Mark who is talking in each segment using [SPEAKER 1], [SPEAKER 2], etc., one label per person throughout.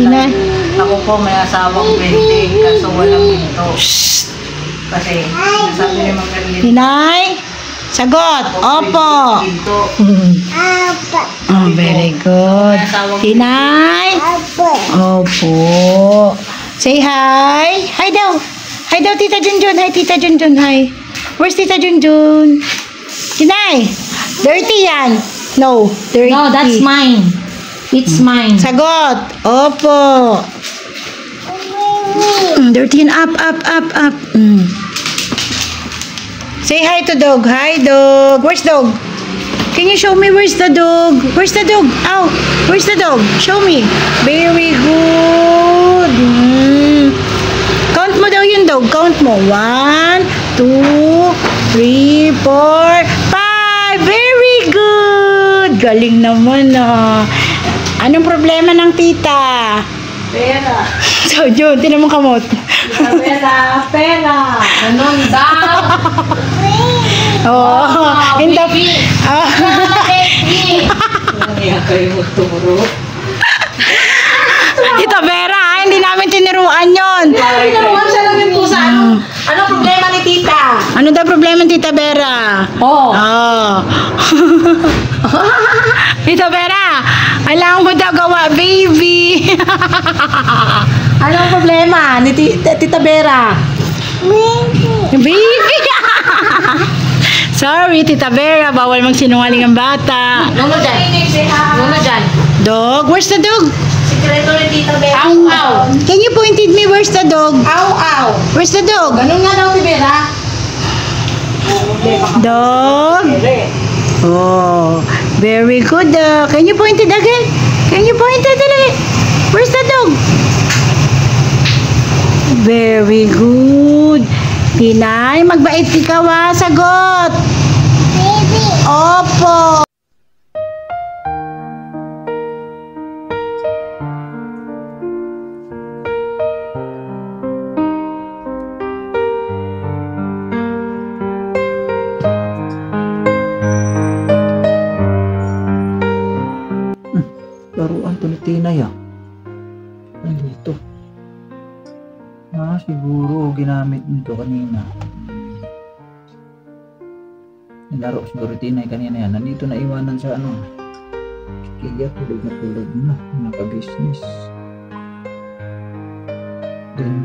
[SPEAKER 1] Tinay.
[SPEAKER 2] Ako po may asawang 20, kaso walang pinto. Kasi, nasabi ni Magalin.
[SPEAKER 1] Tinay. Sagot. Opo.
[SPEAKER 2] Pinto.
[SPEAKER 1] Oh, very good. Tinay. Opo. Say hi. Hi daw. Hi daw, Tita Junjun. Hi, Tita Junjun. Hi. Where's Tita Junjun? Tinay. Dirty yan. No, dirty.
[SPEAKER 3] No, that's mine. It's mine.
[SPEAKER 1] Sagot. Opo. Dirty yan. Up, up, up, up. Say hi to dog. Hi, dog. Where's dog? Can you show me where's the dog? Where's the dog? Ow. Where's the dog? Show me. Very good. Count mo daw yung dog. Count mo. 1, 2, 3, 4, 5. Very good. Galing naman ah. Anong problema ng tita?
[SPEAKER 2] Pera.
[SPEAKER 1] So, Jun, tinan mo kamot.
[SPEAKER 2] Pera, pera.
[SPEAKER 3] Ganun daw.
[SPEAKER 1] Oo. In the...
[SPEAKER 2] Kaya kayo magturo.
[SPEAKER 1] Tita Vera, hindi namin tiniruan yon.
[SPEAKER 3] Tinaruan siya lang yung pusa. Anong problema ni tita?
[SPEAKER 1] Ano daw problema, Tita Vera?
[SPEAKER 3] Oh.
[SPEAKER 1] Tita Vera, alam mo daw gawa, baby.
[SPEAKER 3] Anong problema ni Tita Vera?
[SPEAKER 1] Baby. Sorry, Tita Vera, bawal magsinungaling ang bata.
[SPEAKER 3] Nuno dyan. Nuno dyan.
[SPEAKER 1] Dog, where's the dog?
[SPEAKER 3] Sikreto ni Tita Vera. Aw, aw.
[SPEAKER 1] Can you pointed me where's the dog?
[SPEAKER 3] Aw, aw.
[SPEAKER 1] Where's the dog?
[SPEAKER 3] Ganun nga daw, Tita Vera.
[SPEAKER 1] Dog. Oh, very good. Can you point it again? Can you point it again? Where's the dog? Very good. Tinay, magbait ikaw ha. Sagot. Baby. Opo.
[SPEAKER 4] Laruan to ni Tinay ah. Ano ito? Siguro ginamit nito kanina. Nilaro siguro Tinay kanina yan. Nandito na iwanan sa ano. Kaya tulog na. Naka-business.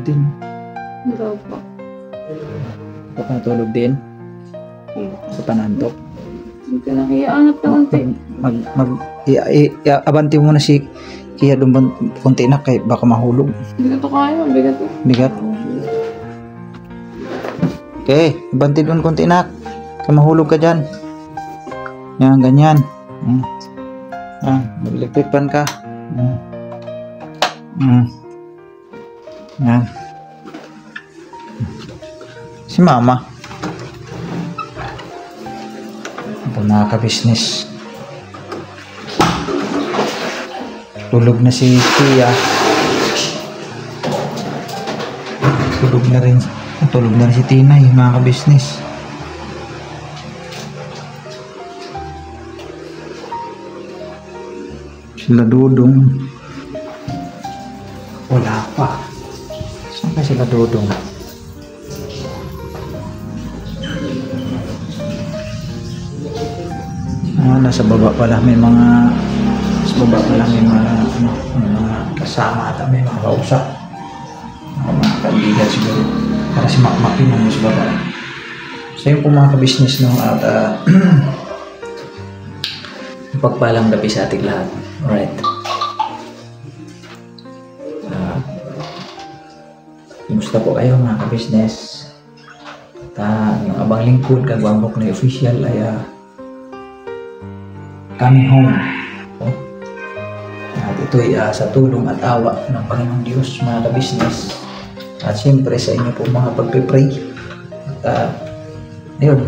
[SPEAKER 4] Din.
[SPEAKER 3] Ikaw po.
[SPEAKER 4] Ito ka natulog din? Ito pa nantok?
[SPEAKER 3] Hindi ka nakiyaanap na unti.
[SPEAKER 4] Abanti mo na si Kaya dumban konti na kay baka mahulog.
[SPEAKER 3] Bigat to kaya, bigat to.
[SPEAKER 4] Bigat. Okay, abanti doon konti na. Kaya mahulog ka dyan. Yan, ganyan. Mag-electric pan ka. Yan. Si mama. Ito nakaka-business. Tulog na si Tia. Tulog na rin si Tinay, mga ka-business. Sila Dudong. Wala pa. Saan ka sila Dudong? Nasa baba pala may mga baba pa lang may mga kasama at may mga kausap, mga kaibigan siguro para si Makmakin ang mas baba. So yun po mga ka-business no, at pagpalang gabi sa ating lahat. Alright, kumusta po kayo mga ka-business? At yung abang lingkod kagwambok na official ay coming home. At ito'y sa tulong at awa ng Panginoong Diyos, mga ka-business. At siyempre sa inyo po mga pagpipray. At ayun,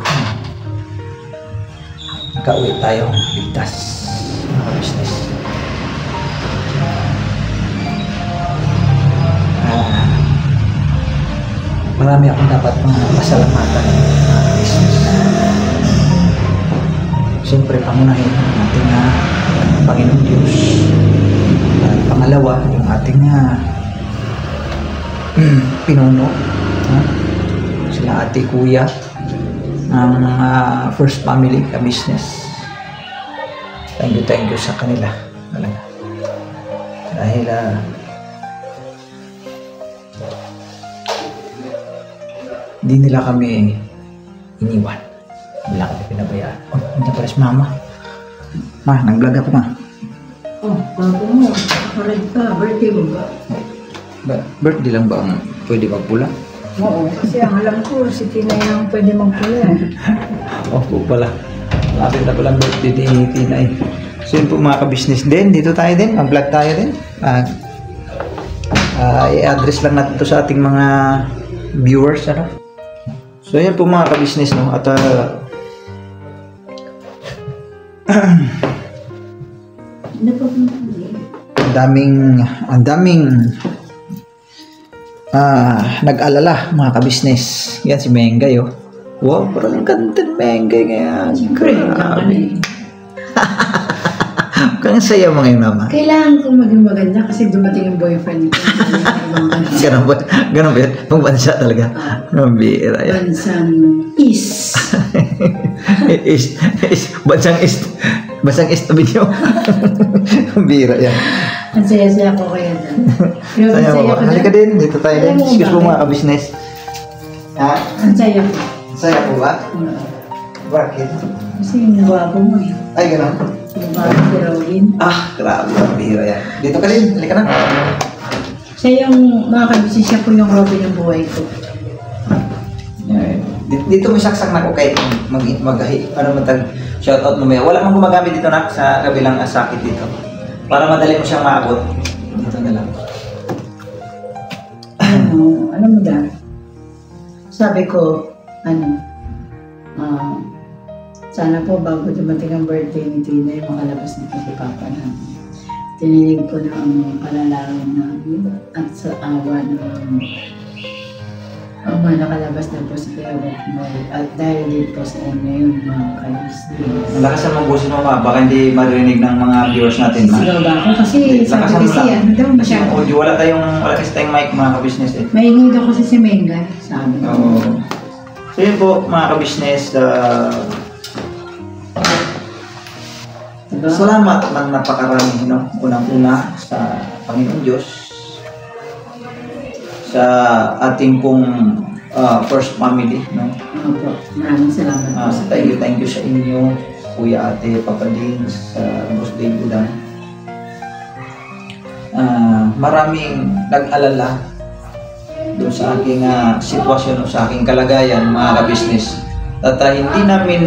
[SPEAKER 4] nakauwi tayo ligtas, mga ka-business. Marami akong dapat mga pasalamatan, mga ka-business. Siyempre pangunahin natin Panginoong Diyos. Pangalawa, yung ating pinuno. Sila ate, kuya, ang first family ka-business. Thank you sa kanila talaga. Dahil hindi nila kami iniwan. Wala kami pinabayaan. Oh, hindi pala si mama. Ma, nag-vlog ako, ma.
[SPEAKER 2] Oh, bago mo. Nakared ka. Birthday mo ba?
[SPEAKER 4] Birthday lang ba ang pwede magpula?
[SPEAKER 2] Oo, kasi ang alam ko, si Tinay ang pwede magpula.
[SPEAKER 4] Oh, po pala. Lapit na palang birthday ni Tinay. So yun po mga ka-business din. Dito tayo din. Mag-vlog tayo din. I-address lang natin to sa ating mga viewers. Ano? So yan po mga ka-business. No? At ang daming nag-alala mga ka-business. Yan si Mengay, oh. Wow, parang ganda ng Mengay ngayon. Grabe. Kung saya mo ngayon, mama.
[SPEAKER 3] Kailangan kong maging maganda kasi dumating yung boyfriend ko.
[SPEAKER 4] Ganun ba? Ganun ba yun? Pang bansa talaga. Mabira yan.
[SPEAKER 3] Bansang East.
[SPEAKER 4] Bansang East. Bansang East video. Mabira yan.
[SPEAKER 3] Ang saya-saya ko kaya dyan.
[SPEAKER 4] Saya mo ba? Halika din. Dito tayo din. Excuse mo mga ka-business. Ha?
[SPEAKER 3] Ang saya ko.
[SPEAKER 4] Saya po ba? Bakit?
[SPEAKER 3] Kasi yung gwapo mo eh.
[SPEAKER 4] Ay, ganun.
[SPEAKER 3] Yung gwapo si Rowin.
[SPEAKER 4] Grabe. Mabira yan. Dito ka din. Halika na.
[SPEAKER 3] Siya yung mga kabisi, siya po yung Robin ng buhay ko.
[SPEAKER 4] Dito may saksak na ko kahit mag-ahi. Para matag shoutout mamaya. Wala kang gumagamit dito na sa kabilang sakit dito. Para madali mo siyang maabot. Dito na lang.
[SPEAKER 3] Ano mo dahil? Sabi ko, sana po bago dumating ang birthday ni Tina, makalabas na po si Papa namin. Tininig ko na ang kalalawin namin at sa awa ng nakalabas na po si Kuya Wapmoy at dahil din po sa inyo yung mga ka-business.
[SPEAKER 4] Lakas ang mabusin mo, ma. Baka hindi marinig ng mga viewers natin, ma.
[SPEAKER 3] Sigaw ba ako? Kasi sabi kasi yan, daw masyado.
[SPEAKER 4] Wala kasi tayong mic, mga ka-business eh.
[SPEAKER 3] Maingay daw kasi si Menga, sabi ko.
[SPEAKER 4] So yun po, mga ka-business, salamat ng napakarami, no? Unang-una sa Panginoon Diyos, sa ating pong first family, no?
[SPEAKER 3] Opo, maraming salamat po sa
[SPEAKER 4] Thank you sa inyo, Kuya, Ate, Papa Dins, sa birthday Budan. Maraming nag-alala doon sa aking sitwasyon o sa aking kalagayan, mga ka-business. At hindi namin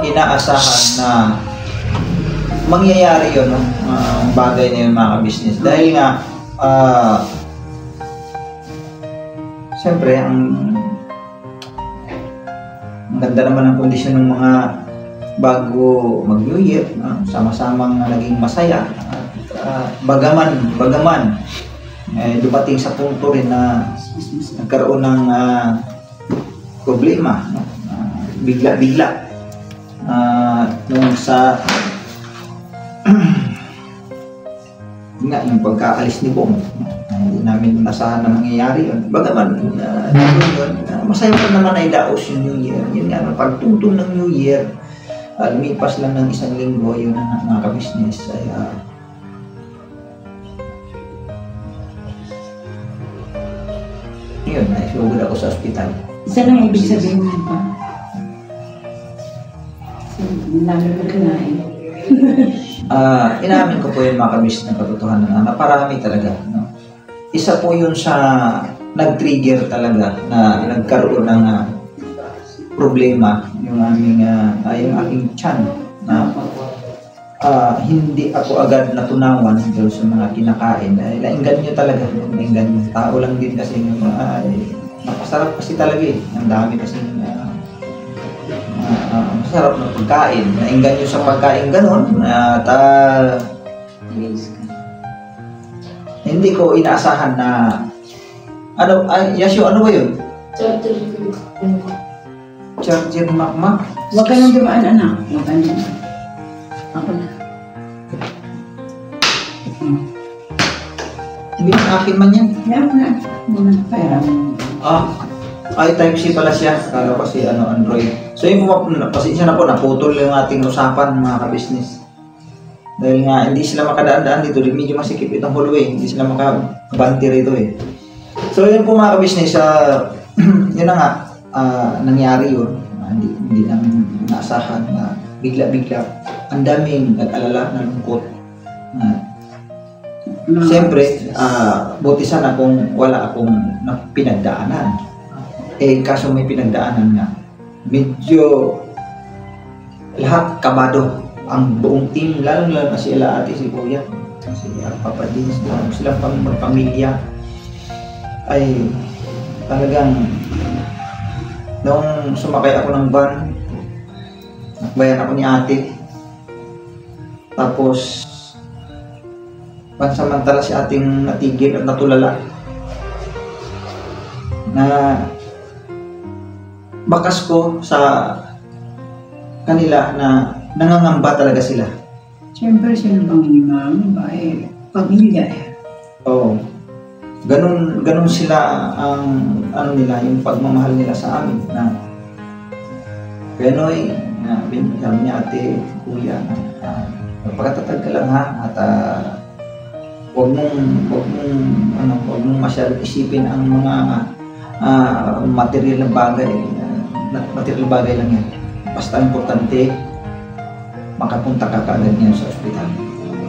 [SPEAKER 4] inaasahan na mangyayari yun, no? Bagay na yun, mga ka-business. Dahil nga, siyempre, ang ganda naman ng kondisyon ng mga bago mag-New Year, sama-samang naging masaya. Bagaman, dumating sa punto rin na nagkaroon ng problema, no? Bigla-bigla. Nung sa yung pagkaalis ni Bong, hindi namin nasahan na mangyayari yun. Bagaman, masaya pa naman ay daos yung New Year. Yun nga, pagtutong ng New Year, lumipas lang ng isang linggo, yun ang mga ka-business. Yun, naisugod ako sa ospital.
[SPEAKER 3] Isa lang ibig sabihin mo pa. Lalo ka na eh.
[SPEAKER 4] Inamin ko po yung mga ka-business ng katotohanan na naparami talaga. No? Isa po yun sa nag-trigger talaga na nagkaroon ng problema yung aming yung aking tiyan na hindi ako agad natunawan dahil sa mga kinakain. Nainggan nyo talaga. Nainggan nyo. Tao lang din kasi napasarap kasi talaga eh. Ang dami kasi masarap na pagkain. Nainggan nyo sa pagkain ganun. At hindi ko inaasahan na Yasyo, ano ba yun? Charger makmak?
[SPEAKER 3] Huwag ka nang dumaan, anak. Huwag ka nang. Ako na.
[SPEAKER 4] akin man yan.
[SPEAKER 3] Meron na. Muna pera.
[SPEAKER 4] Ay, Type-C pala siya. Akala ko kasi Android. So yun po, pasensya na po, naputol yung ating usapan mga ka-business. Dahil nga, hindi sila makadaan-daan dito. Medyo masikip itong hallway. Hindi sila makabanti rito eh. So yun po mga ka-business, yun na nga, nangyari yun. Hindi namin naasahan na bigla-bigla. Ang daming nag-alala, nalungkot. Siyempre, buti sana kung wala akong pinagdaanan. Kaso may pinagdaanan nga. Medyo lahat kabado. Ang buong team, lalo-lalo na sila ate, si kuya, si Papa Dins, silang pamilya ay talagang noong sumakay ako ng van, nakbayan ako ni ate, tapos pansamantala si ating natigil at natulala na bakas ko sa kanila na nangangamba talaga sila.
[SPEAKER 3] Siyempre, sino bang inimang ba? Pamilya eh.
[SPEAKER 4] Oo. Ganun sila ang nila, yung pagmamahal nila sa amin na gano'y sabi niya ate, kuya, magpakatatag ka lang ha at huwag mong masyadong isipin ang mga material na bagay lang yan. Basta importante makapunta ka kaagad niyan sa ospital.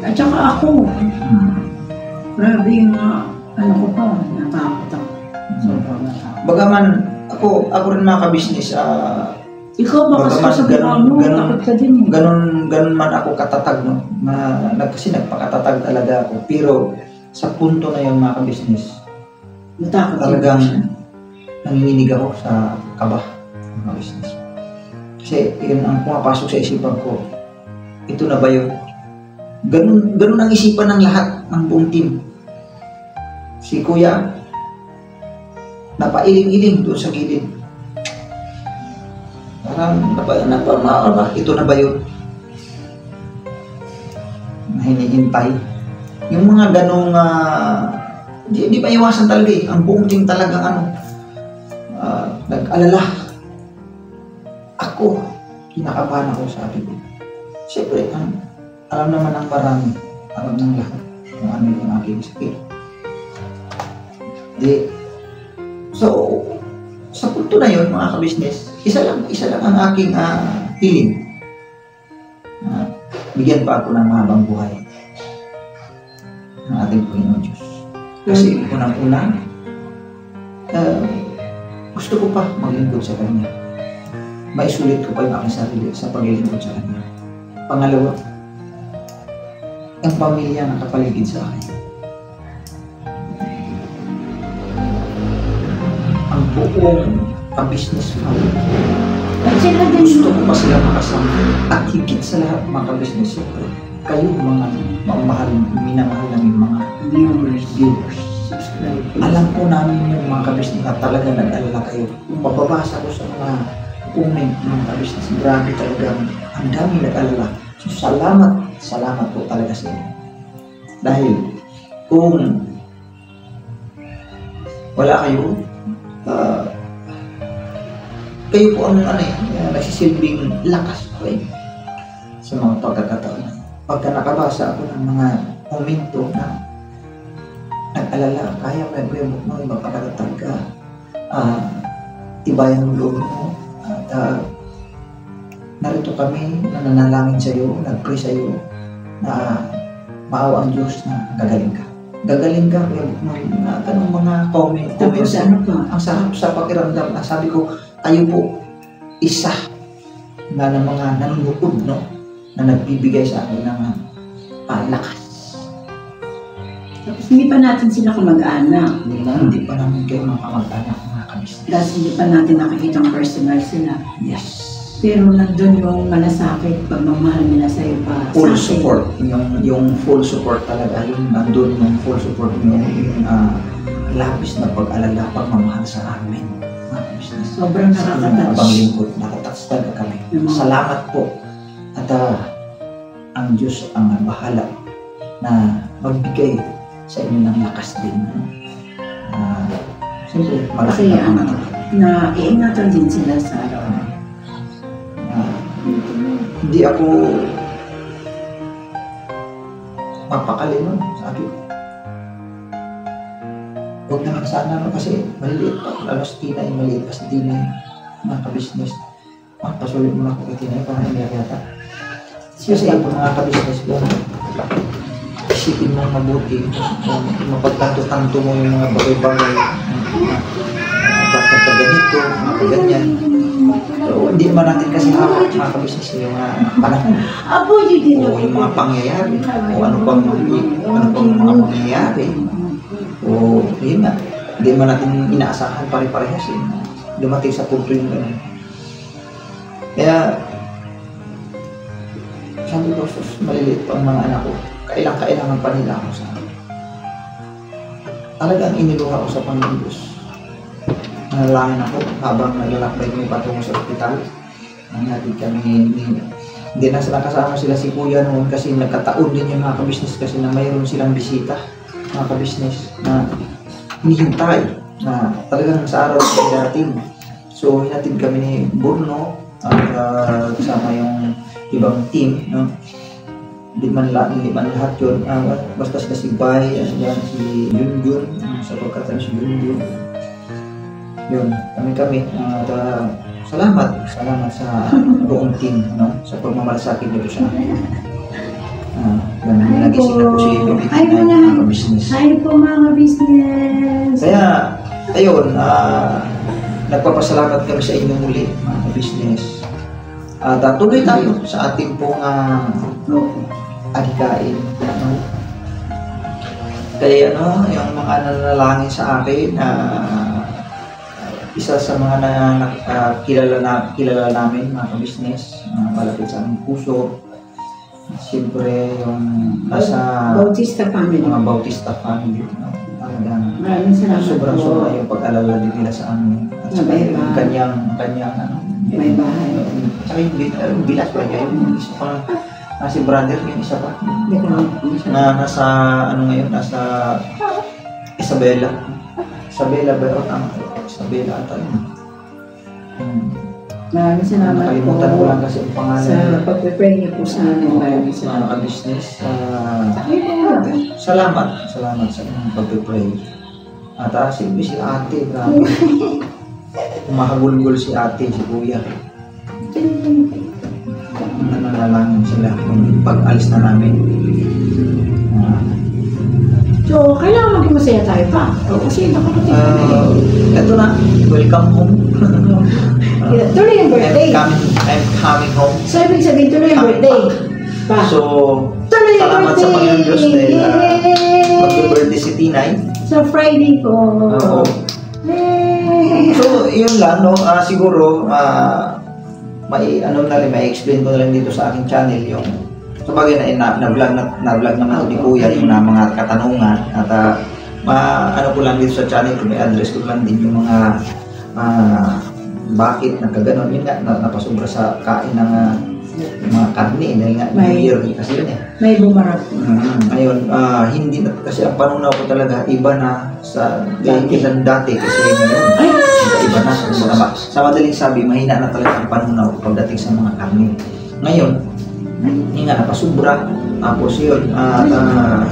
[SPEAKER 3] At saka ako, grabe yung ko pa, natakot ako. Sobrang natakot.
[SPEAKER 4] Bagaman, ako rin mga ka-business,
[SPEAKER 3] ikaw baka sa mo, takot ka din.
[SPEAKER 4] Ganun man ako katatag, no? Kasi nagpakatatag talaga ako. Pero sa punto na yung mga ka-business,
[SPEAKER 3] natakot
[SPEAKER 4] talagang nanginginig ako sa kaba ng mga business. Kasi yun ang pumapasok sa isipan ko. Ito na ba yun? Ganun ang isipan ng lahat, ng buong team. Si kuya, napailing-iling doon sa gilid. Parang, ito na ba yun? Na hinihintay. Yung mga ganong, di pa iwasan talaga eh. Ang buong team talagang nag-alala. Ako, kinakabahan ako sa akin. Siyempre, alam naman ng marami, alam ng lahat kung ano yung aking sakit. So, sa punto na yun, mga ka-business, isa lang ang aking hiling. Bigyan pa ako ng mahabang buhay ng ating Panginoon Diyos. Kasi unang-una, gusto ko pa maglingkod sa Kanya. Maisulit ko pa yung aking sarili sa paglilingkod sa Kanya. Pangalawa, ang pamilya na kapaligid sa akin. Ang buong ka-business family.
[SPEAKER 3] At sila din.
[SPEAKER 4] Gusto ko pa sila makasama. At higit sa lahat mga ka-business, kayo mga mamahal, minamahal namin mga viewers. Alam po namin yung mga ka-business na talaga nag-alala kayo. Kung mababasa ko sa mga comment ng ka-business, grabe talaga. Ang dami nag-alala. So, salamat po talaga sa inyo. Dahil kung wala kayo, kayo po ang nagsisilbing lakas po sa mga pagkakataon. Pagka nakabasa ako ng mga komento na nag-alala, kaya mo magpakatatag ka, tibayan ang loob mo, at narito kami, nananalangin sa iyo, nag-pray sa iyo, na maawa ang Diyos na gagaling ka. Gagaling ka, ganong mga comments.
[SPEAKER 3] Tapos ano pa?
[SPEAKER 4] Ang sarap sa pakiramdam na sabi ko, kayo po, isa na ng mga nanunukod, no? Na nagbibigay sa akin ng lakas.
[SPEAKER 3] Tapos hindi pa natin sila kamag-anak.
[SPEAKER 4] Hindi pa namin kayo mga kamag-anak, mga kabisnes.
[SPEAKER 3] Dahil hindi pa natin nakikita ang personal sila.
[SPEAKER 4] Yes.
[SPEAKER 3] Pero nandun yung malasakit, pagmamahal nila sa iyo pa.
[SPEAKER 4] Full support. Yung full support talaga. Yung nandun yung full support. Yung labis na pag-alala, pagmamahal sa amin. Mga business.
[SPEAKER 3] Sobrang nakaka-touch.
[SPEAKER 4] Abang lingkod, nakatouch talaga kami. Salamat po. At ang Diyos ang bahala na magbigay sa inyo ng lakas din. Siyempre,
[SPEAKER 3] Kasi
[SPEAKER 4] malaki na
[SPEAKER 3] na iingatan din sila sa araw.
[SPEAKER 4] hindi ako mapakali nun sa akin. Huwag naman sana kasi maliliit pa. Lalo si Tina yung maliit pa si Tina mga ka-business. Pasulit mo na ako kay Tina para hindi yata. Kasi ito mga ka-business ko, isipin mo mabuti, mapagtanto-tanto mo yung mga bagay-bagay, mga ganito, mga ganyan. So, hindi naman natin kasi hawak mga ka-business yung mga panahon. O yung mga pangyayari, o ano pang mga pangyayari. O yun nga, hindi naman natin inaasahan pare-parehas yun. Dumating sa punto yung gano'n. Kaya, sabi ko, maliliit pa ang mga anak ko. Kailangan pa nila ako sa akin. Talagang iniluha ko sa Panginoon Diyos. Nanalangin ako habang naglalakbay kami patungo sa ospital. Natin kami, hindi na sila kasama sila si Kuya noon kasi nagkataon din yung mga ka-business kasi na mayroon silang bisita, mga ka-business na hinihintay na talagang sa araw na dating. So, hinatid kami ni Bruno at kasama yung ibang team, no? Hindi man lahat yun. Basta sila si Bay, si Junjun, sa pagkatan si Junjun. Yun, kami. Salamat sa buong team, no? Sa pagmamalasakit nito sa akin. Nagising na po si Bibitin na mga business.
[SPEAKER 3] Hi po mga business!
[SPEAKER 4] Kaya, ayun, nagpapasalamat kami sa inyo muli, mga business. At tuloy tayo sa ating pong adikain. No? Kaya yung mga nanalangin sa akin, isa sa mga kilala namin, mga business, malapit sa aming puso. Siyempre, yung nasa
[SPEAKER 3] Bautista family.
[SPEAKER 4] Mga Bautista family. Talagang
[SPEAKER 3] Maraming salamat
[SPEAKER 4] sobra yung pag-alala din nila sa amin. At saka yung kanyang
[SPEAKER 3] may bahay.
[SPEAKER 4] Saka yung bilas ba niya, yung isa pa, si brother, yung isa pa. Na nasa, ngayon, nasa Isabela ba yun? Isabela ata yun.
[SPEAKER 3] Maraming salamat
[SPEAKER 4] Nakalimutan ko lang kasi ang pangalan.
[SPEAKER 3] Sa pag-pray niyo po sa amin. Maraming salamat.
[SPEAKER 4] Mga business. Salamat sa inyong pag-pray. At silbi si ate, grabe. Mahagulgol si ate, si kuya. Nanalangin sila pag-alis na namin.
[SPEAKER 3] So, kailangan maging masaya tayo pa. Kasi nakakating
[SPEAKER 4] Ito na, welcome home.
[SPEAKER 3] tuloy yung birthday.
[SPEAKER 4] I'm coming home.
[SPEAKER 3] So, ibig sabihin, tuloy yung birthday. Pa.
[SPEAKER 4] So,
[SPEAKER 3] Tuloy yung
[SPEAKER 4] salamat sa Panginoon Diyos dahil mag-birthday si Tinay.
[SPEAKER 3] So, Friday po.
[SPEAKER 4] Oo. So, yun lang, no? Siguro, may explain ko na lang dito sa aking channel yung sabagay na-vlog naman ito ni Kuya yung mga katanungan at ko lang dito sa channel ko, may address ko lang din yung mga bakit nagkaganon. Yun nga, napasobra sa kain ng mga karne dahil nga New Year kasi yun eh.
[SPEAKER 3] May bumarap.
[SPEAKER 4] Ngayon, hindi na kasi ang panunaw ko talaga iba na sa kaysa dati kasi ngayon iba na sa madaling sabi, mahina na talaga ang panunaw pagdating sa mga karne. Ngayon, hindi nga napasubra, tapos yun,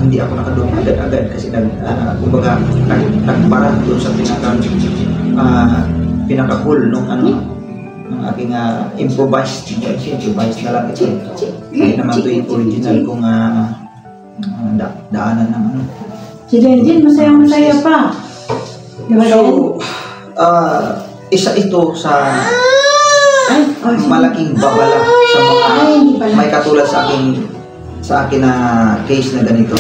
[SPEAKER 4] hindi ako nakadumi agad-agad kasi kumbaga nagpara doon sa pinaka-cool nung ng aking improvised na lang ito. Hindi naman ito yung original kong daanan ng
[SPEAKER 3] Si Denjin, masaya pa.
[SPEAKER 4] So, isa ito sa malaking babala sa mga may katulad sa akin na case na ganito,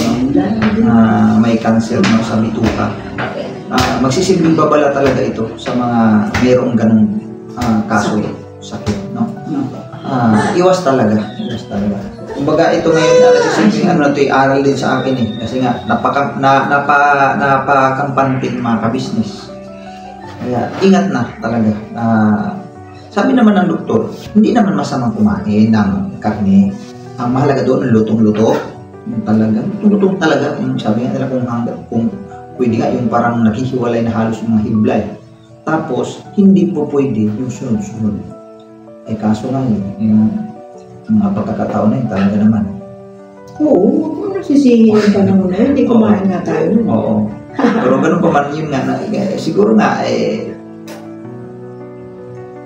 [SPEAKER 4] may cancer sa bituka. Magsisilbing babala talaga ito sa mga mayroong ganung kaso, sakit, no? Iwas talaga. Kumbaga ito ngayon nagsisilbing aral din sa akin eh, kasi nga napakampanting mga ka-business. Kaya ingat na talaga. Sabi naman ng doktor, hindi naman masamang kumain ng karne. Ang mahalaga doon ang lutong-luto, Yung talagang, tungtong talaga, yung sabi nga nila kung pwede nga, yung parang naghihiwalay na halos yung mga hiblay. Tapos, hindi po pwede yung sunod-sunod. Eh kaso nga yung mga pagkakataon na yun, talaga naman.
[SPEAKER 3] Oo, huwag mo nasisihin yung panahon na yun. Hindi kumain nga tayo.
[SPEAKER 4] Oo. Pero ganun pa man yun nga, siguro nga,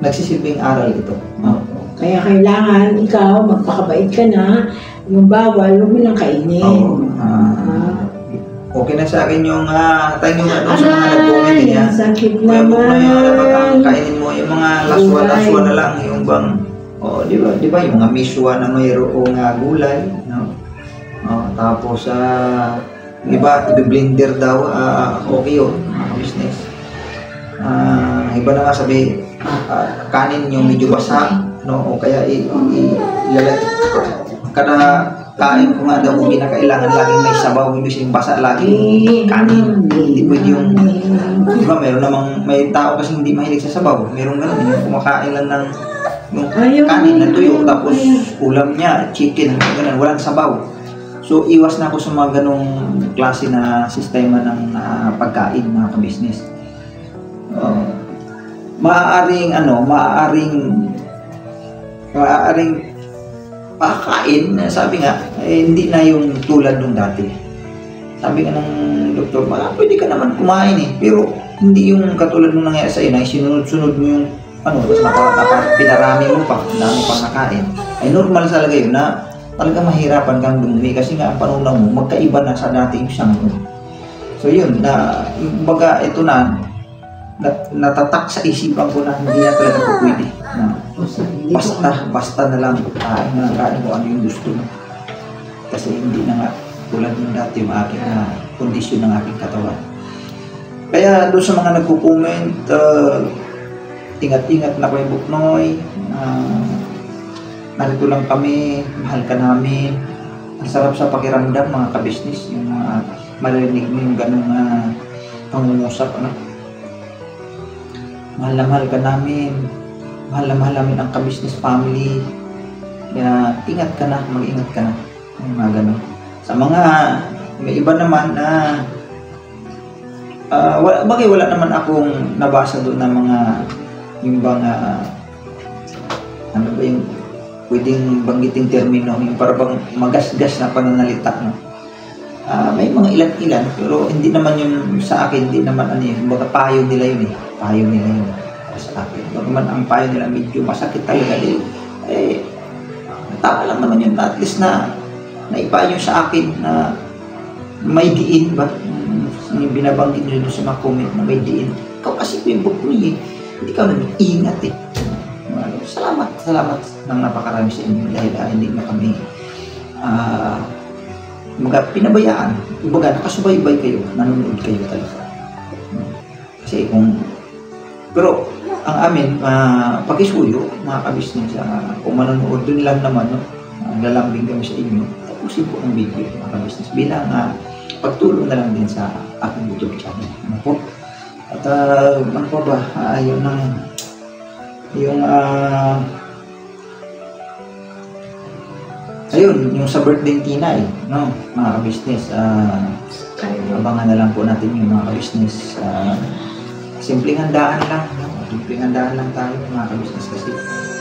[SPEAKER 4] nagsisilbing aral ito.
[SPEAKER 3] Kaya kailangan ikaw, magpakabait ka na. Yung bawal, huwag mo lang kainin.
[SPEAKER 4] Oo. Okay na sa akin yung thank you nga doon sa mga nag-comment niya.
[SPEAKER 3] Sakit
[SPEAKER 4] Kuya Buk na yun, dapat
[SPEAKER 3] naman.
[SPEAKER 4] kainin mo yung mga laswa-laswa na lang, yung bang, di ba, yung mga miswa na mayroong gulay, no? Tapos, yung iba, i-blender daw, okay yun, mga business. Iba na nga sabi, kanin yung medyo basa, no? O kaya ilalagay, kada kain ko nga daw kung kinakailangan laging may sabaw, hindi siyang basa laging kanin. Hindi pwede yung, di ba, meron namang, may tao kasi hindi mahilig sa sabaw. Meron ganun, yung kumakain lang ng yung kanin na tuyo, tapos ulam niya, chicken, ganun, walang sabaw. So, iwas na ako sa mga ganong klase na sistema ng pagkain, mga ka-business. Maaaring pakain, sabi nga, hindi na yung tulad nung dati. Sabi nga ng doktor, pwede ka naman kumain pero hindi yung katulad nung nangyari sa'yo na sinunod-sunod mo yung tapos pinarami mo pa, dami pang nakain. Ay normal talaga yun na talaga mahirapan kang dumumi kasi nga ang panunaw mo, magkaiba na sa dati yung siyang mo. So yun, baga ito natatak sa isipan ko na hindi na talaga po pwede. Basta na lang kain mo ano yung gusto mo. Kasi hindi na nga tulad ng dati yung aking kondisyon ng aking katawan. Kaya doon sa mga nagko-comment, ingat-ingat na Kuya Buknoy, narito lang kami, mahal ka namin. Ang sarap sa pakiramdam mga ka-business, yung marinig mo yung ganung pangungusap, mahal na mahal ka namin, mahal na mahal namin ang ka-business family. Kaya ingat ka na, mag-ingat ka na. Yung mga ganun. Sa mga, may iba naman na wala naman akong nabasa doon na mga yung bang ano ba yung pwedeng banggiting termino, yung parang magasgas na pananalita, no? May mga ilan-ilan pero hindi naman yung sa akin, hindi naman kumbaga payo nila yun payo nila yun sa akin. Bagaman ang payo nila medyo masakit talaga tama lang naman yun, at least na naipayo sa akin na may diin ba yung binabanggit nyo sa mga comment na may diin. Ikaw kasi Kuya Buknoy hindi ka nag-iingat Salamat ng napakarami sa inyo dahil hindi na kami pinabayaan. Kumbaga, nakasubaybay kayo, nanonood kayo talaga. Kasi pero ang amin, pakisuyo, mga ka-business, kung manonood dun lang naman, lalambing kami sa inyo, tapusin po ang video, mga ka-business, bilang pagtulong na lang din sa aking YouTube channel. Ano po? At ano pa ba? Yun yung sa birthday ni Tinay, no, mga ka-business, abangan na lang po natin yung mga ka-business. Simpleng handaan lang, no? Simpleng handaan lang tayo mga ka-business kasi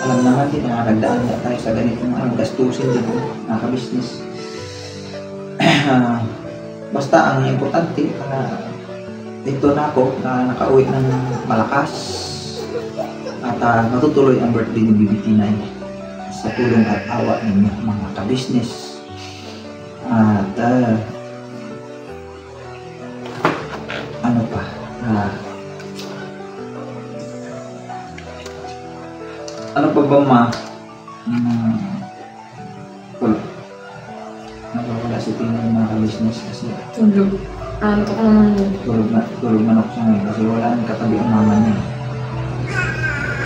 [SPEAKER 4] alam naman din na nagdaan na tayo sa ganitong gastusin din mga ka-business. Basta ang importante dito na ako na nakauwi ng malakas at matutuloy ang birthday ni Bibi Tinay sa tulong at awa ninyo mga ka-business. At ano pa, ano pa ba nawawala si Tinay mga ka-business kasi
[SPEAKER 5] Tulog. Antok naman yun.
[SPEAKER 4] tulog man ako siya ngayon kasi wala nang katabi ang mama niya.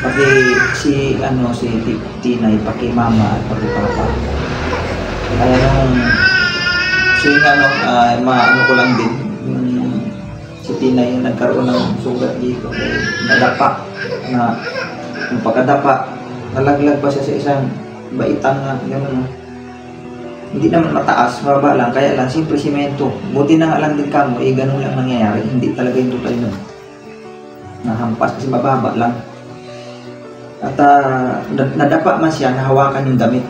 [SPEAKER 4] Pati si Tinay, paki mama at paki papa. Kaya maano ko lang din, si Tinay yung nagkaroon ng sugat dito, nadapa, yung pagkadapa, nalaglag pa siya sa isang baitang gano'n. Hindi naman mataas, mababa lang, kaya lang, simple simento. Buti na nga lang din kamo, ganun lang nangyayari. Hindi talaga yung total nun. Nahampas kasi mababa lang. At nadapa man siya, nahawakan yung damit.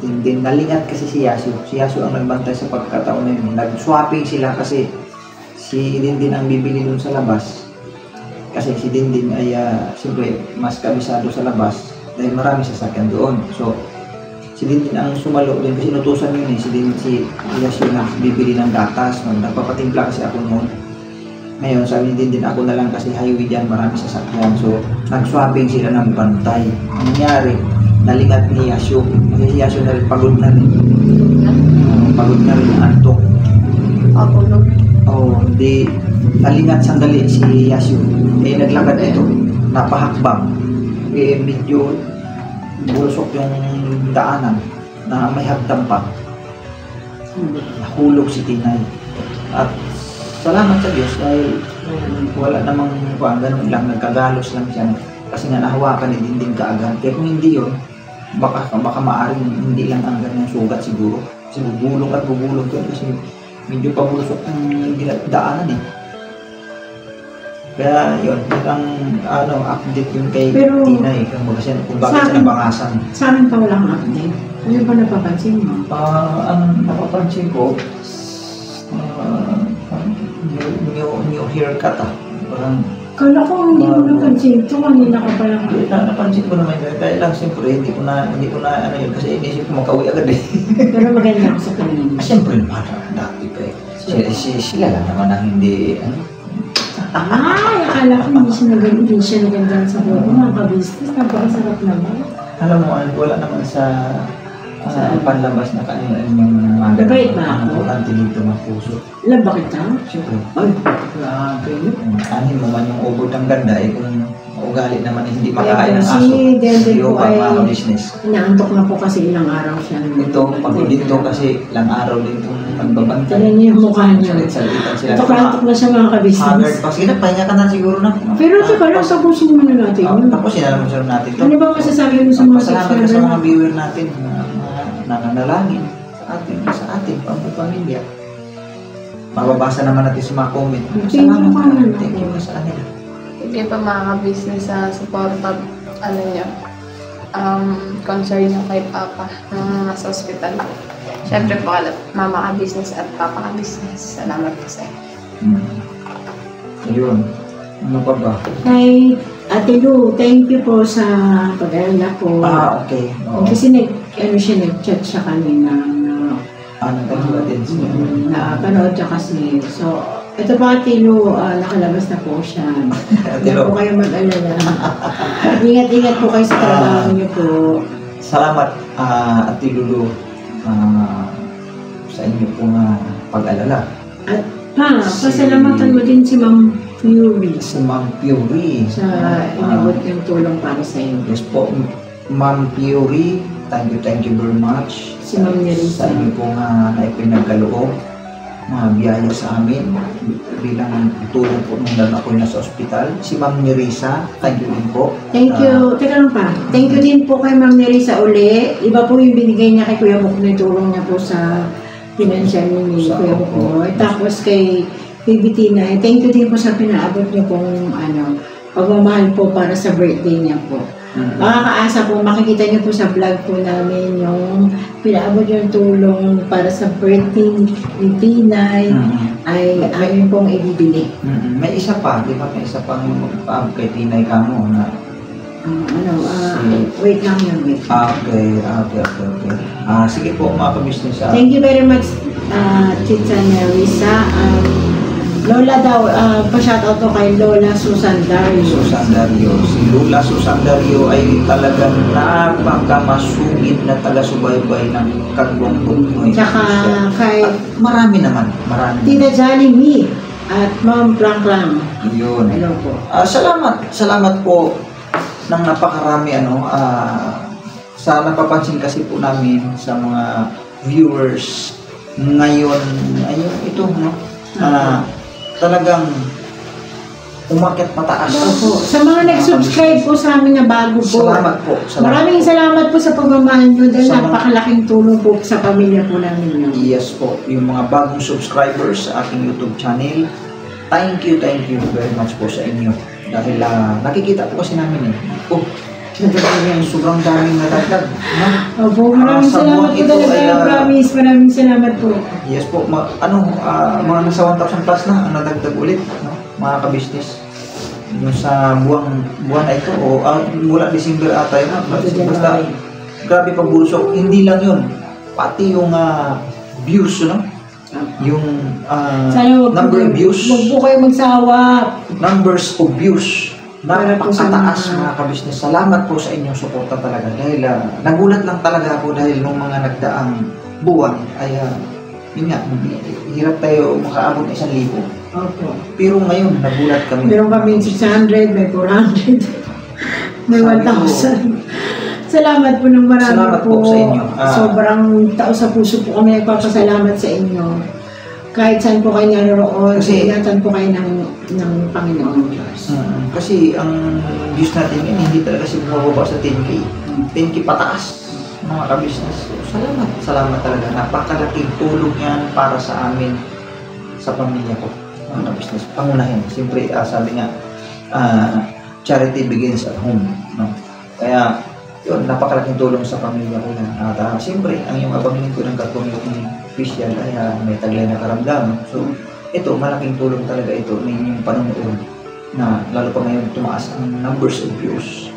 [SPEAKER 4] Din nalingat kasi si Yasio. Si Yasio ang nagbantay sa pagkataon na yun. Nag-swapping sila kasi si Dindin ang bibili dun sa labas. Kasi si Dindin ay siyempre mas kabisado sa labas dahil marami sasakyan doon. So, si Dindin ang sumalo din kasi inutusan yun si Yasio na bibili ng gatas. Nagpapatimpla kasi ako noon. Ngayon, sabi ni Dindin, ako na lang kasi highway dyan, marami sasakyan. So, nag-swapping sila ng bantay. Ang nangyari, nalingat ni Yasio. Kasi si Yasio na rin, pagod na rin. Pagod na rin, antok.
[SPEAKER 5] Papulog.
[SPEAKER 4] Oo, di nalingat sandali si Yasio. Naglakad ito, napahakbang. Medyo bulusok yung daanan na may hagdan pa. Nahulog si Tinay. At salamat sa Diyos dahil wala namang ganun lang, nagkagalos lang siya. Kasi nga nahawakan ni Dindin kaagad. Kaya kung hindi yun, baka maaaring hindi lang ang ganyan sugat siguro. Kasi bubulong at bubulong yun kasi medyo pabulusok ang daanan eh. Kaya yun, ang update yun kay Tinay kung bakit siya nabangasan.
[SPEAKER 3] Sa amin pa walang update. Ano ba napapansin mo?
[SPEAKER 4] Ang napapansin ko, new haircut parang
[SPEAKER 3] Kala ko hindi mo napansin ito. Kanina ka pa lang.
[SPEAKER 4] Napansin ko naman yun. Kaya lang siyempre hindi ko na ano yun kasi inisip ko makauwi agad eh.
[SPEAKER 3] Pero maganda ako sa kanina.
[SPEAKER 4] Siyempre naman, dati pa eh. Sila lang naman ang hindi,
[SPEAKER 3] Ay, akala ko hindi siya naganda sa buhay. Mga ka-business, napakasarap naman.
[SPEAKER 4] alam mo, wala naman sa panlabas na kanina yung mga
[SPEAKER 3] Nabait ba ako?
[SPEAKER 4] importante dito ng puso.
[SPEAKER 3] Laba kita?
[SPEAKER 4] Siyempre.
[SPEAKER 3] Ay, grabe yun.
[SPEAKER 4] Anin mo man yung ubod ng ganda eh kung ugali naman eh, hindi
[SPEAKER 3] Kaya
[SPEAKER 4] makain ng
[SPEAKER 3] si
[SPEAKER 4] aso.
[SPEAKER 3] Dendel
[SPEAKER 4] Yung
[SPEAKER 3] po ay
[SPEAKER 4] mga business.
[SPEAKER 3] inaantok na po kasi ilang araw siya.
[SPEAKER 4] Ito, pag dito kasi ilang araw din itong nagbabantay.
[SPEAKER 3] Tignan niyo yung mukha niya.
[SPEAKER 4] Salit-salitan sila.
[SPEAKER 3] Ito kantok na siya mga
[SPEAKER 4] Haggard
[SPEAKER 3] ka-business.
[SPEAKER 4] pa. Sige na, pahinga ka na siguro na.
[SPEAKER 3] Pero teka lang, tapusin muna natin yun.
[SPEAKER 4] Tapos sinalamusan natin ito.
[SPEAKER 3] Ano ba masasabi mo sa mga
[SPEAKER 4] Pasalamat ka sa
[SPEAKER 3] subscriber?
[SPEAKER 4] mga viewer natin na nananalangin sa ating pamilya. Mababasa naman natin sa mga comment. Salamat ka. Thank you sa kanila.
[SPEAKER 5] Hindi pa mga business sa support at niya, concern niya kay Papa nung nasa hospital. Siyempre po, mama ka-business at papa ka-business. Salamat po sa iyo.
[SPEAKER 4] Ayun. Ano pa ba?
[SPEAKER 3] Kay Ate Lu, thank you po sa pag-alala po.
[SPEAKER 4] Okay. Oo.
[SPEAKER 3] Kasi nag-chat siya kanina na
[SPEAKER 4] Nagkagawa din siya.
[SPEAKER 3] napanood siya kasi. So, ito pa Ate Lu, nakalabas na po siya. Hindi po kayo mag-alala. Ingat-ingat po kayo sa trabaho niyo po.
[SPEAKER 4] Salamat, Ate Lulu, sa inyo pong pag-alala.
[SPEAKER 3] At pasalamatan mo din si Ma'am Fury
[SPEAKER 4] Si Ma'am Fury.
[SPEAKER 3] sa inabot yung tulong para sa iyo.
[SPEAKER 4] Yes po, Ma'am Fury, thank you very much.
[SPEAKER 3] Si Ma'am Nerissa.
[SPEAKER 4] Sa inyo pong naipinagkaloob, mga biyaya sa amin bilang tulong po nung ako nasa ospital. Si Ma'am Nerissa, thank you din po.
[SPEAKER 3] Thank you. Teka lang pa. Thank you din po kay Ma'am Nerissa uli. Iba po yung binigay niya kay Kuya Buknoy. Tulong niya po sa financial ni Kuya Buknoy. Tapos kay Bibitina. Thank you din po sa pinaabot niyo pong pagmamahal po para sa birthday niya po. Makakaasa po, makikita niyo po sa vlog po namin yung pinaabot yung tulong para sa birthday ni Tinay ay amin pong ibibili.
[SPEAKER 4] May isa pa, di ba? May isa pa kay Tinay Kamo na
[SPEAKER 3] Wait lang yun, wait.
[SPEAKER 4] Okay. Sige po mga ka-business.
[SPEAKER 3] Thank you very much, Tita Nerissa. Lola daw, pa-shoutout to kay Lola Susan Dario.
[SPEAKER 4] Susan Dario. Si Lola Susan Dario ay talagang napakamasugid na taga-subaybay ng Kagbong Buknoy.
[SPEAKER 3] Tsaka kay
[SPEAKER 4] Marami naman.
[SPEAKER 3] Tita Jolly Me at Ma'am Plang Plang.
[SPEAKER 4] Yun.
[SPEAKER 3] Hello po.
[SPEAKER 4] Salamat po ng napakarami sa napapansin kasi po namin sa mga viewers ngayon ito talagang umakyat pataas.
[SPEAKER 3] Opo. Sa mga nag-subscribe po sa amin na bago po.
[SPEAKER 4] Salamat po.
[SPEAKER 3] Maraming salamat po sa pagmamahal nyo dahil
[SPEAKER 4] Sa mga-
[SPEAKER 3] napakalaking tulong po sa pamilya po namin yun.
[SPEAKER 4] Yes po, yung mga bagong subscribers sa aking YouTube channel, thank you very much po sa inyo. Dahil nakikita po kasi namin oh, sobrang daming nadagdag. No?
[SPEAKER 3] Opo, maraming
[SPEAKER 4] Sa
[SPEAKER 3] salamat
[SPEAKER 4] buwan
[SPEAKER 3] po
[SPEAKER 4] ito
[SPEAKER 3] talaga.
[SPEAKER 4] ay,
[SPEAKER 3] Promise, maraming salamat po.
[SPEAKER 4] Yes po, mga nasa 1,000 plus na ang nadagdag ulit, no? Mga kabisnes. Yung sa buwan na ito, mula December ata yun, basta grabe pagbusok. Hindi lang yun, pati yung views, no? Yung
[SPEAKER 3] Sana
[SPEAKER 4] number of views,
[SPEAKER 3] Huwag po kayo magsawa.
[SPEAKER 4] numbers of views,
[SPEAKER 3] Para po sa
[SPEAKER 4] napakataas
[SPEAKER 3] mga-
[SPEAKER 4] mga kabisnes. Salamat po sa inyong suporta talaga. Dahil nagulat lang talaga ako dahil nung mga nagdaang buwan ay yun nga, hirap tayo makaabot ng 1,000.
[SPEAKER 3] Opo.
[SPEAKER 4] Pero ngayon, nagulat kami.
[SPEAKER 3] Meron kami 600, may 400, may
[SPEAKER 4] Sabi ko,
[SPEAKER 3] 1,000. Salamat po ng marami
[SPEAKER 4] Salamat po sa inyo.
[SPEAKER 3] Sobrang tao sa puso po kami nagpapasalamat sa inyo. Kahit saan po kayo naroon,
[SPEAKER 4] Kasi-
[SPEAKER 3] ingatan po kayo ng Panginoon Diyos.
[SPEAKER 4] Kasi ang views natin ngayon, hindi talaga kasi bumababa sa 10K. 10K pataas, mga kabisnes. So, salamat talaga. Napakalaking tulong yan para sa amin, sa pamilya ko, mga kabisnes. Pangunahin. Siyempre, sabi nga, charity begins at home. No? Kaya, yun, napakalaking tulong sa pamilya ko yan. At siyempre, ang yung abangin ko ng community official ay may taglay na karamdaman. So, ito, malaking tulong talaga ito ng inyong panonood na lalo pa ngayon tumaas ang numbers of views.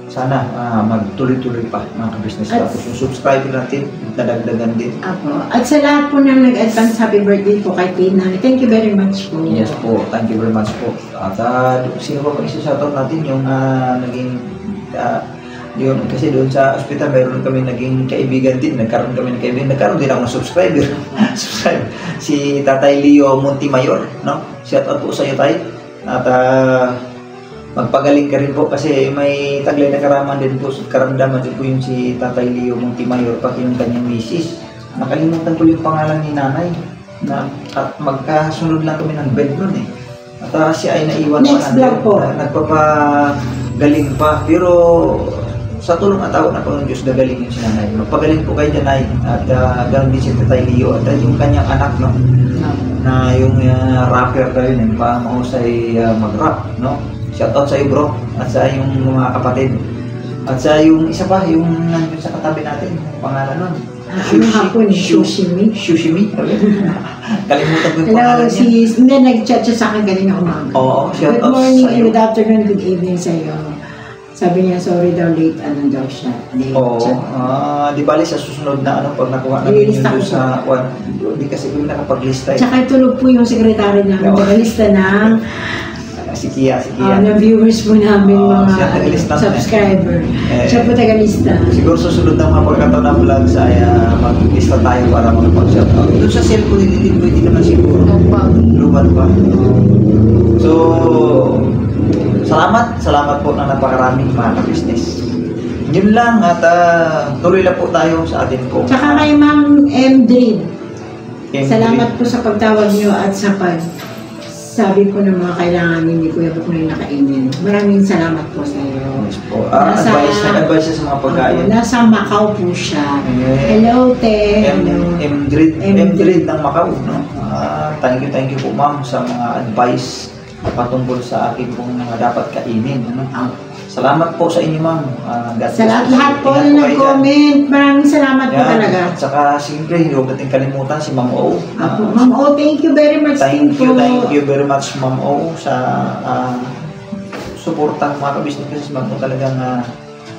[SPEAKER 4] Sana magtuloy-tuloy pa mga ka-business.
[SPEAKER 3] At-
[SPEAKER 4] Tapos yung subscriber natin, nadagdagan din.
[SPEAKER 3] Apo. At sa lahat po ng nag-advance happy birthday po kay Tina. Thank you very much po.
[SPEAKER 4] Yes po, thank you very much po. At sino pa isa-shoutout natin yung naging yun, kasi doon sa ospital mayroon kami naging kaibigan din, nagkaroon kami ng kaibigan, nagkaroon din ako ng subscriber. Si Tatay Leo Montimayor, no? Shout out po sa iyo, Tay. At magpagaling ka rin po kasi may taglay na karamdaman din po yung si Tatay Leo Montimayor, pati yung kanyang misis. Nakalimutan ko yung pangalan ni Nanay. At magkasunod lang kami ng bed nun eh. At siya ay naiwan
[SPEAKER 3] Next vlog po.
[SPEAKER 4] Nagpapagaling pa. Pero sa tulong at tawag na Panginoon Diyos, gagaling yung si Nanay. Magpagaling po kayo dyan, Nay. At ganoon din si Tatay Leo. At yung kanyang anak, no? Na yung rapper kayo, yung mahusay mag-rap, no? Shoutout sa iyo, bro. At sa yung mga kapatid. At sa yung isa pa, yung nandun sa katabi natin, pangalan nun.
[SPEAKER 3] Ano hapon eh? Shushimi?
[SPEAKER 4] Shushimi. Kalimutan ko yung
[SPEAKER 3] Hello,
[SPEAKER 4] pangalan niya.
[SPEAKER 3] hindi, nag-chat siya sa akin kanina umaga.
[SPEAKER 4] Oo, shout
[SPEAKER 3] Good
[SPEAKER 4] out
[SPEAKER 3] morning
[SPEAKER 4] sa
[SPEAKER 3] and
[SPEAKER 4] iyo.
[SPEAKER 3] good afternoon, good evening sa iyo. Sabi niya, sorry daw, late, ano daw siya. Late
[SPEAKER 4] Oo.
[SPEAKER 3] chat.
[SPEAKER 4] Di bali sa susunod na pag nakuha namin yun
[SPEAKER 3] Ililista
[SPEAKER 4] doon
[SPEAKER 3] ko
[SPEAKER 4] sa one, hindi kasi kami nakapaglista eh.
[SPEAKER 3] Tsaka tulog po yung sekretary namin,
[SPEAKER 4] Oo.
[SPEAKER 3] tagalista ng
[SPEAKER 4] Si Kia.
[SPEAKER 3] ng viewers po namin,
[SPEAKER 4] Oo,
[SPEAKER 3] mga
[SPEAKER 4] siya tagalista na eh.
[SPEAKER 3] subscriber.
[SPEAKER 4] Eh,
[SPEAKER 3] Siya po tagalista.
[SPEAKER 4] Siguro susunod na mga pagkataon ng vlogs ay mag-lista tayo para makapag-shoutout. Doon sa cellphone, hindi pwede naman siguro. Lubat pa. So, salamat po na napakaraming mga ka-business. Yun lang at tuloy lang po tayo sa atin po.
[SPEAKER 3] Tsaka kay Ma'am Mdrid, salamat po sa pagtawag niyo at sa sabi po ng mga kailangan ni Kuya Buk na nakainin. Maraming salamat po sa iyo.
[SPEAKER 4] Yes po. Advice siya sa mga pagkain.
[SPEAKER 3] Nasa Macau po siya.
[SPEAKER 4] Eh,
[SPEAKER 3] Hello, te. Hello.
[SPEAKER 4] M-Grid ng Macau, no? Thank you po ma'am sa mga advice patungkol sa akin pong mga dapat kainin. Ano? Salamat po sa inyo ma'am.
[SPEAKER 3] Sa lahat po
[SPEAKER 4] Ingat
[SPEAKER 3] na
[SPEAKER 4] kayo dyan.
[SPEAKER 3] nag-comment, maraming salamat po
[SPEAKER 4] Yan.
[SPEAKER 3] talaga.
[SPEAKER 4] At saka siyempre, huwag natin kalimutan si Ma'am O.
[SPEAKER 3] Apo, Ma'am O, thank you very much din
[SPEAKER 4] Thank
[SPEAKER 3] po.
[SPEAKER 4] you very much Ma'am O sa suporta mga kabisnes kasi si Ma'am O talagang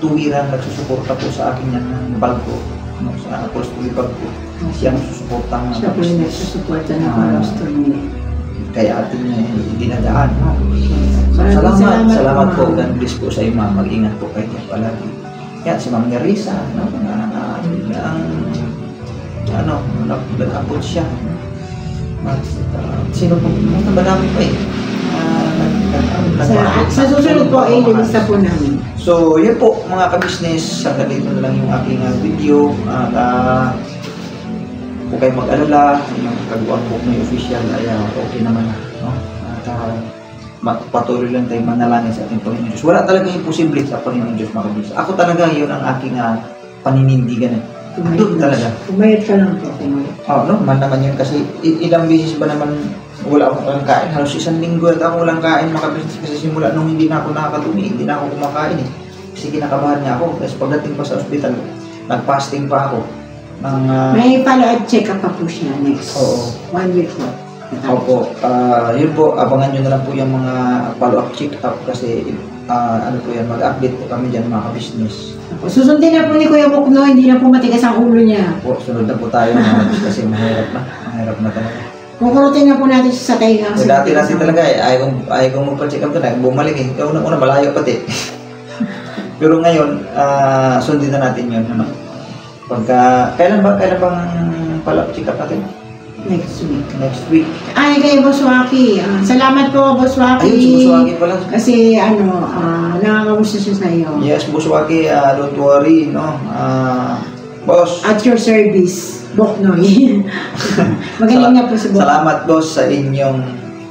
[SPEAKER 4] tuwiran nagsusuporta po sa akin yan ng bag ko. No, sa apostolic bag ko. Siya ang susuporta mga
[SPEAKER 3] Siya po yung
[SPEAKER 4] kabisnes.
[SPEAKER 3] nagsusuporta ng Parasto niya.
[SPEAKER 4] Kaya atin dinadaan. No? So,
[SPEAKER 3] Maraming
[SPEAKER 4] salamat po.
[SPEAKER 3] Ma'am.
[SPEAKER 4] God bless po sa iyo ma'am. Mag-ingat po kayo palagi. Yan, si Ma'am Nerissa, no? Nag-upload siya. Sino po? Madami pa eh.
[SPEAKER 3] Sa susunod po ay lilista po namin.
[SPEAKER 4] So, yun po mga ka-business. Hanggang dito na lang yung aking video. At kung kayo mag-alala, yung kagawa po na official ay okay naman. No? At patuloy lang tayo manalangin sa ating Panginoon Diyos. Wala talagang imposible sa Panginoon Diyos, mga kabisnes. Ako talaga, yun ang aking paninindigan. Doon talaga.
[SPEAKER 3] Umayat ka lang po. Umayat.
[SPEAKER 4] No, man naman yun kasi ilang beses ba naman wala akong walang kain. Halos 1 linggo at ako walang kain, mga kabisnes, kasi simula nung hindi na ako nakakatumi, hindi na ako kumakain eh. Kasi kinakabahan niya ako. Tapos pagdating pa sa ospital, nag-fasting pa ako.
[SPEAKER 3] May follow-up check-up pa po siya next 1 week po.
[SPEAKER 4] Opo, yun po, abangan nyo na lang po yung mga follow-up check-up kasi ano po yan, mag-update po kami dyan, mga kabisnes.
[SPEAKER 3] Susundin na po ni Kuya Buknoy, hindi na po matigas ang ulo niya.
[SPEAKER 4] Po, sunod na po tayo, mga kabisnes, kasi mahirap na talaga.
[SPEAKER 3] Kukurutin na po natin siya sa tainga.
[SPEAKER 4] Dati talaga ayaw kong magpa-check up doon, bumalik eh. Una malayo pati. Pero ngayon, sundin na natin yun. Ano? Kailan bang follow-up check-up natin?
[SPEAKER 3] Next week.
[SPEAKER 4] Next week.
[SPEAKER 3] Ay, kay Boss Waki. Salamat po, Boss Waki.
[SPEAKER 4] Ayun, si Boss Waki pala.
[SPEAKER 3] Kasi, nakakamusta siya sa iyo.
[SPEAKER 4] Yes, Boss Waki, don't worry, no? Boss.
[SPEAKER 3] At your service, Boknoy. Magaling na po si Bok.
[SPEAKER 4] Salamat, Boss, sa inyong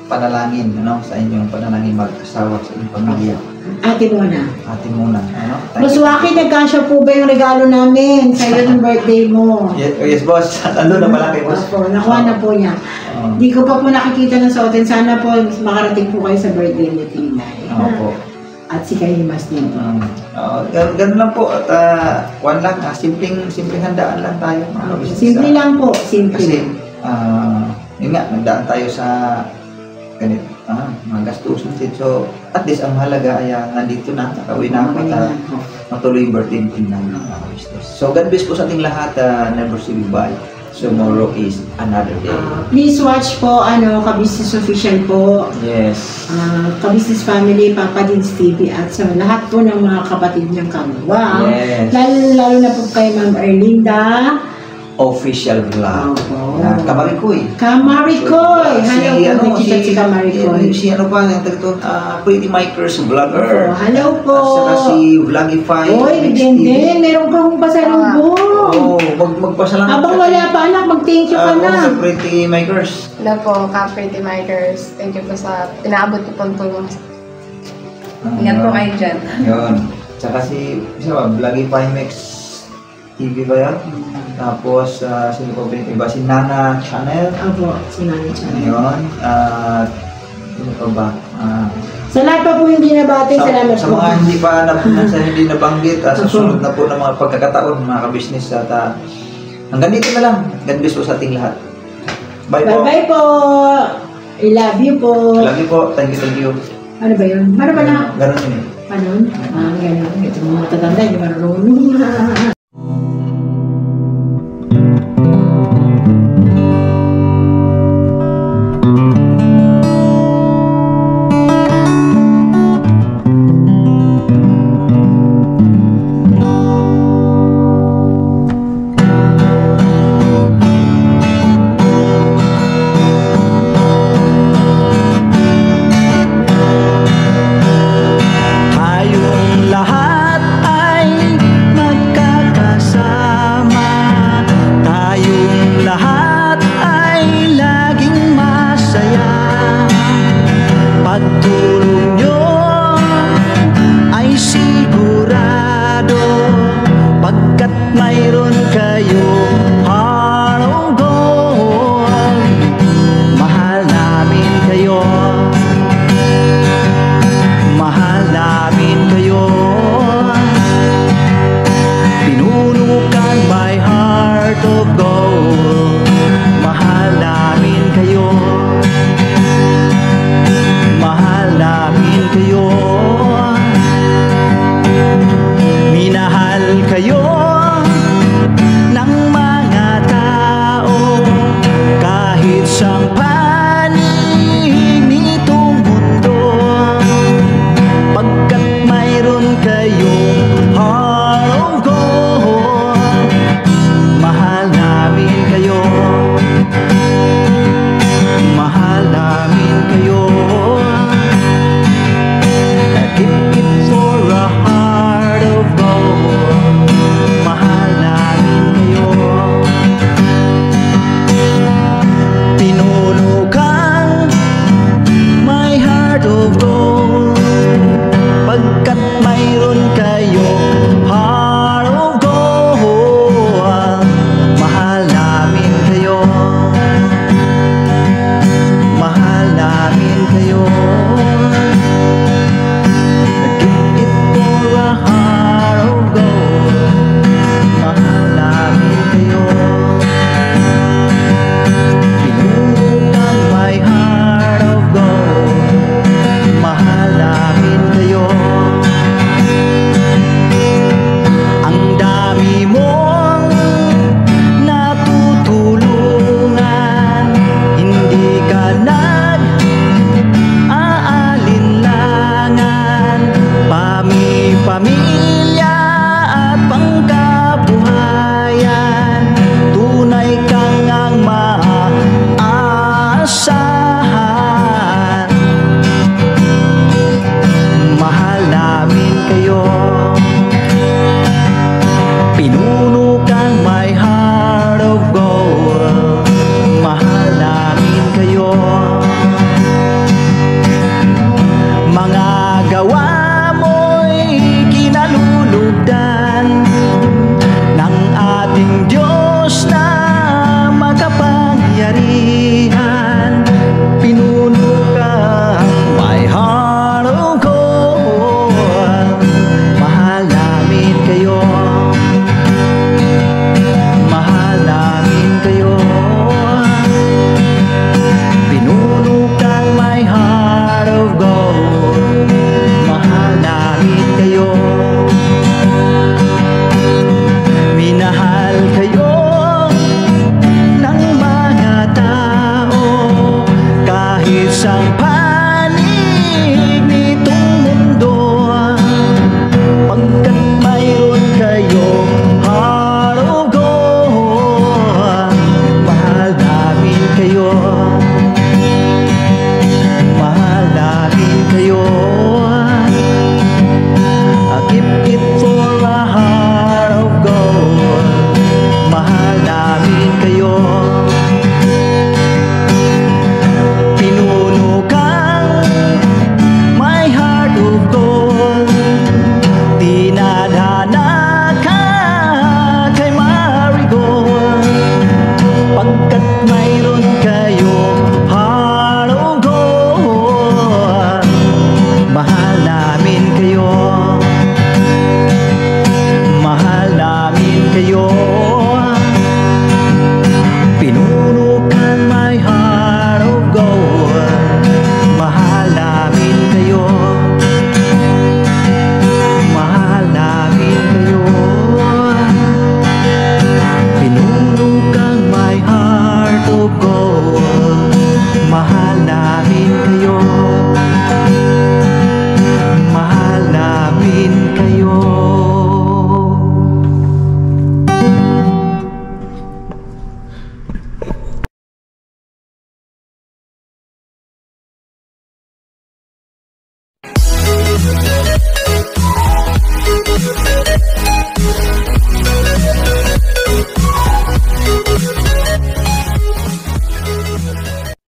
[SPEAKER 4] panalangin, ano? Sa inyong panalangin mag-asawa sa inyong pamilya.
[SPEAKER 3] Ate Mona.
[SPEAKER 4] Ate muna, ano?
[SPEAKER 3] Boss Waki, nagkasya po ba yung regalo namin sa iyo ng birthday mo?
[SPEAKER 4] Yes, Boss. Ando na pala kay Boss.
[SPEAKER 3] Opo, nakuha na po niya. Hindi ko pa po nakikita ng suotin. Sana po makarating po kayo sa birthday ni Tinay.
[SPEAKER 4] Opo.
[SPEAKER 3] At si Kahimas din po.
[SPEAKER 4] Ganun lang po. At one lang, simpleng handaan lang tayo.
[SPEAKER 3] Simple lang po. Simple.
[SPEAKER 4] Kasi, yun nga, nagdaan tayo sa ganito. Mga gastusin din. So, at least ang mahalaga ay nandito na, nakauwi na ako at matuloy yung birthday ng mga business. So, God bless po sa ating lahat. Never say goodbye. Tomorrow is another day.
[SPEAKER 3] Please watch po, Ka-Business Official po.
[SPEAKER 4] Yes.
[SPEAKER 3] Ka-Business Family, Papa Dins TV at sa lahat po ng mga kapatid niyang kagawa.
[SPEAKER 4] Yes.
[SPEAKER 3] Lalo na po kay Ma'am Erlinda.
[SPEAKER 4] Official vlog.
[SPEAKER 3] Opo.
[SPEAKER 4] Kamarikoy.
[SPEAKER 3] Kamarikoy! Hello po, si Kamarikoy.
[SPEAKER 4] Si ano pa, yung tagto, Pretty Mikers Vlogger.
[SPEAKER 3] Hello po.
[SPEAKER 4] At saka si Vlogify.
[SPEAKER 3] Oy, din. Meron kang pasalubong.
[SPEAKER 4] Oo, magpasalamatan.
[SPEAKER 3] Habang wala pa anak, mag-thank you ka na.
[SPEAKER 4] Sa Pretty Mikers.
[SPEAKER 5] Hello po, Ka-Pretty Mikers. Thank you po sa inaabot ko pong tulong. Ingat po kayo dyan.
[SPEAKER 4] Yun. Tsaka si Vlogify Mix TV ba yan? Tapos, sino pa ba yung iba? Si Nana Channel.
[SPEAKER 3] Opo, si Nana Channel.
[SPEAKER 4] Yun. Sino pa ba?
[SPEAKER 3] Sa lahat pa po hindi nabati, salamat
[SPEAKER 4] sa
[SPEAKER 3] po.
[SPEAKER 4] mga hindi nabanggit, sa sunod na po ng mga pagkakataon, mga kabisnes, at hanggang dito na lang. God bless po sa ating lahat. Bye po.
[SPEAKER 3] Bye po. I love you po.
[SPEAKER 4] I love you po. Thank you.
[SPEAKER 3] Ano ba yun? Ano ba na?
[SPEAKER 4] Ganun yun eh.
[SPEAKER 3] Ganun? Ganun. Ito mga matatanda, hindi marunong.